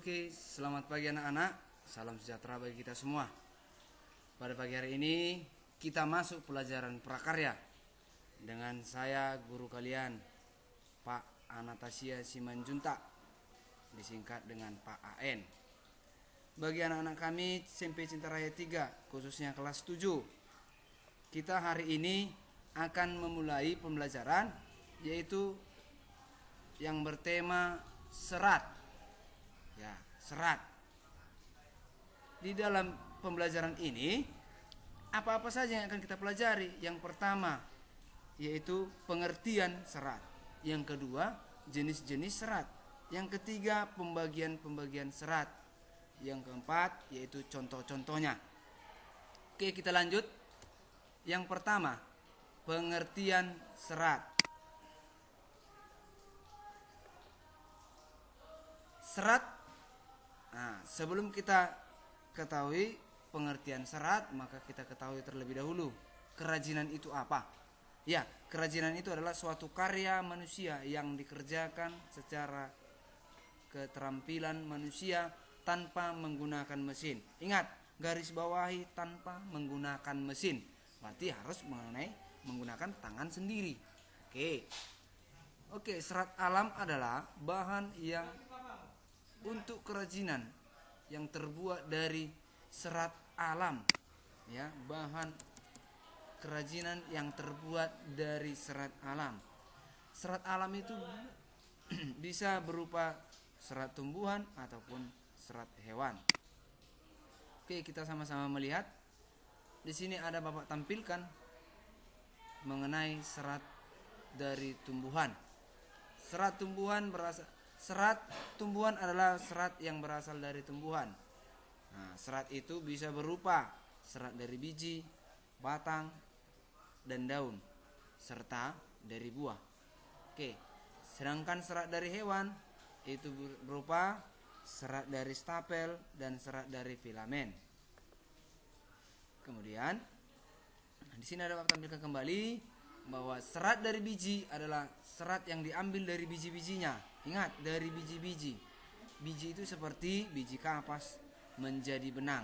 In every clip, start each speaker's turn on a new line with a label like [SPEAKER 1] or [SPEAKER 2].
[SPEAKER 1] Oke, selamat pagi anak-anak. Salam sejahtera bagi kita semua. Pada pagi hari ini kita masuk pelajaran prakarya dengan saya guru kalian Pak Anastasia Simanjuntak, disingkat dengan Pak AN. Bagi anak-anak kami SMP Cinta Raya 3, khususnya kelas 7, kita hari ini akan memulai pembelajaran yaitu yang bertema serat. Ya, serat. Di dalam pembelajaran ini apa-apa saja yang akan kita pelajari? Yang pertama yaitu pengertian serat. Yang kedua, jenis-jenis serat. Yang ketiga, pembagian-pembagian serat. Yang keempat yaitu contoh-contohnya. Oke, kita lanjut. Yang pertama, pengertian serat. Serat. Nah, sebelum kita ketahui pengertian serat, maka kita ketahui terlebih dahulu kerajinan itu apa. Ya, kerajinan itu adalah suatu karya manusia yang dikerjakan secara keterampilan manusia tanpa menggunakan mesin. Ingat, garis bawahi tanpa menggunakan mesin. Berarti harus menggunakan tangan sendiri. Oke, serat alam adalah bahan yang untuk kerajinan yang terbuat dari serat alam, ya, bahan kerajinan yang terbuat dari serat alam. Serat alam itu bisa berupa serat tumbuhan ataupun serat hewan. Oke, kita sama-sama melihat. Di sini ada Bapak tampilkan mengenai serat dari tumbuhan. Serat tumbuhan adalah serat yang berasal dari tumbuhan. Nah, serat itu bisa berupa serat dari biji, batang, dan daun, serta dari buah. Oke, sedangkan serat dari hewan itu berupa serat dari stapel dan serat dari filamen. Kemudian, di sini ada Bapak tampilkan kembali bahwa serat dari biji adalah serat yang diambil dari biji-bijinya. Ingat, dari biji-biji. Biji itu seperti biji kapas menjadi benang.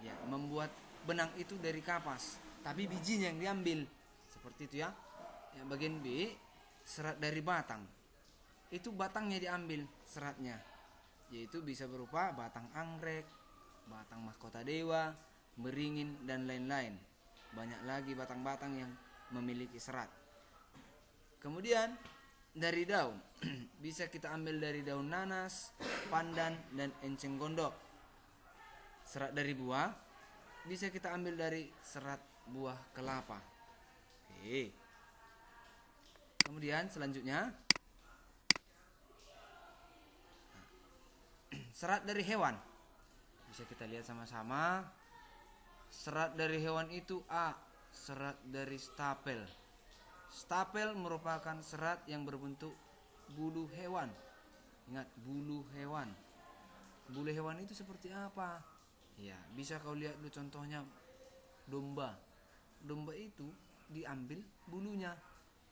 [SPEAKER 1] Ya, membuat benang itu dari kapas, tapi bijinya yang diambil. Seperti itu ya. Yang bagian B, serat dari batang. Itu batangnya diambil seratnya. Yaitu bisa berupa batang anggrek, batang mahkota dewa, beringin, dan lain-lain. Banyak lagi batang-batang yang memiliki serat. Kemudian dari daun bisa kita ambil dari daun nanas, pandan, dan enceng gondok. Serat dari buah bisa kita ambil dari serat buah kelapa. Oke. Kemudian selanjutnya serat dari hewan. Bisa kita lihat sama-sama. Serat dari hewan itu A, serat dari stapel. Stapel merupakan serat yang berbentuk bulu hewan. Ingat, bulu hewan. Bulu hewan itu seperti apa? Ya, bisa kau lihat dulu contohnya domba. Domba itu diambil bulunya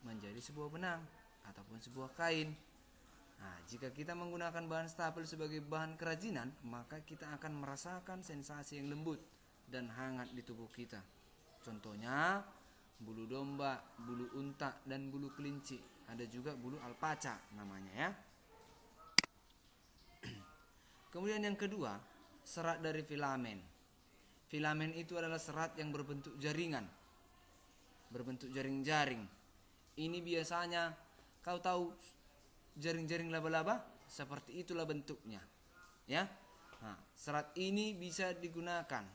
[SPEAKER 1] menjadi sebuah benang ataupun sebuah kain. Nah, jika kita menggunakan bahan stapel sebagai bahan kerajinan, maka kita akan merasakan sensasi yang lembut dan hangat di tubuh kita. Contohnya bulu domba, bulu unta, dan bulu kelinci. Ada juga bulu alpaca namanya ya. Kemudian yang kedua, serat dari filamen. Filamen itu adalah serat yang berbentuk jaringan, berbentuk jaring-jaring. Ini biasanya kau tahu jaring-jaring laba-laba? Seperti itulah bentuknya, ya. Nah, serat ini bisa digunakan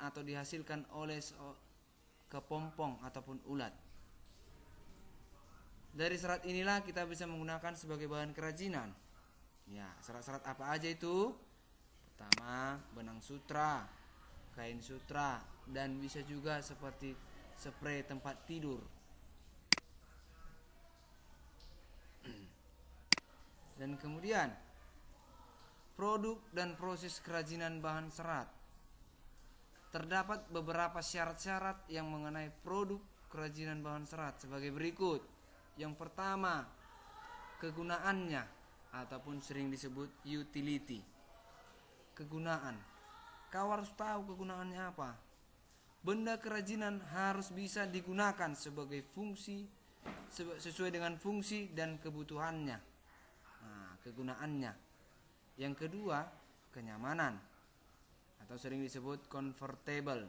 [SPEAKER 1] atau dihasilkan oleh kepompong ataupun ulat. Dari serat inilah kita bisa menggunakan sebagai bahan kerajinan. Ya, serat-serat apa aja itu? Pertama, benang sutra, kain sutra, dan bisa juga seperti spray tempat tidur. Dan kemudian produk dan proses kerajinan bahan serat. Terdapat beberapa syarat-syarat yang mengenai produk kerajinan bahan serat sebagai berikut. Yang pertama, kegunaannya ataupun sering disebut utility. Kegunaan. Kau harus tahu kegunaannya apa. Benda kerajinan harus bisa digunakan sebagai fungsi sesuai dengan fungsi dan kebutuhannya. Nah, kegunaannya. Yang kedua, kenyamanan atau sering disebut comfortable.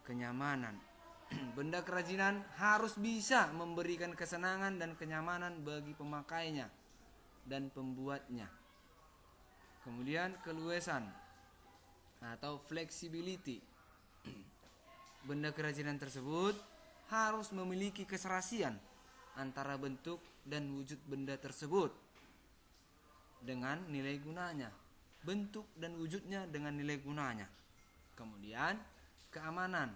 [SPEAKER 1] Kenyamanan. Benda kerajinan harus bisa memberikan kesenangan dan kenyamanan bagi pemakainya dan pembuatnya. Kemudian keluasan atau flexibility. Benda kerajinan tersebut harus memiliki keserasian antara bentuk dan wujud benda tersebut dengan nilai gunanya. Bentuk dan wujudnya dengan nilai gunanya. Kemudian keamanan.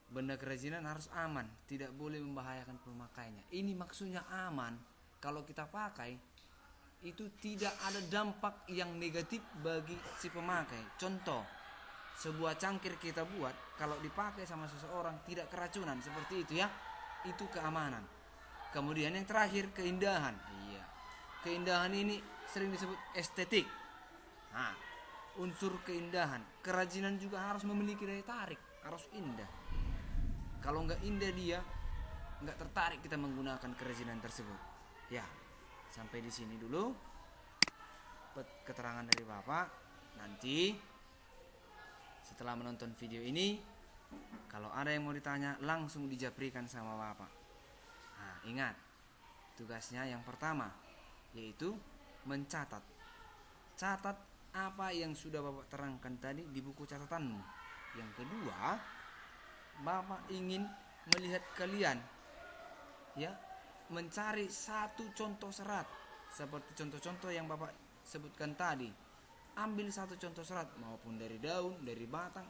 [SPEAKER 1] Benda kerajinan harus aman, tidak boleh membahayakan pemakainya. Ini maksudnya aman. Kalau kita pakai, itu tidak ada dampak yang negatif bagi si pemakai. Contoh, sebuah cangkir kita buat, kalau dipakai sama seseorang tidak keracunan, seperti itu ya. Itu keamanan. Kemudian yang terakhir, keindahan. Iya. Keindahan ini sering disebut estetik. Nah, unsur keindahan. Kerajinan juga harus memiliki daya tarik, harus indah. Kalau nggak indah dia, nggak tertarik kita menggunakan kerajinan tersebut. Ya, sampai di sini dulu keterangan dari Bapak. Nanti setelah menonton video ini, kalau ada yang mau ditanya, langsung dijaprikan sama Bapak. Nah, ingat, tugasnya yang pertama yaitu mencatat. Catat apa yang sudah Bapak terangkan tadi di buku catatanmu. Yang kedua, Bapak ingin melihat kalian mencari satu contoh serat seperti contoh-contoh yang Bapak sebutkan tadi. Ambil satu contoh serat maupun dari daun, dari batang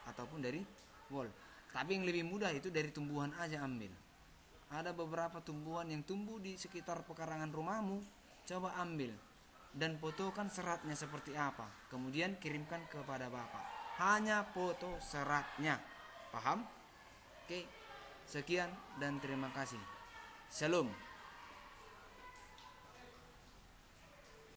[SPEAKER 1] ataupun dari wol. Tapi yang lebih mudah itu dari tumbuhan aja ambil. Ada beberapa tumbuhan yang tumbuh di sekitar pekarangan rumahmu, coba ambil dan fotokan seratnya seperti apa. Kemudian kirimkan kepada Bapak. Hanya foto seratnya. Paham? Oke, sekian dan terima kasih. Shalom.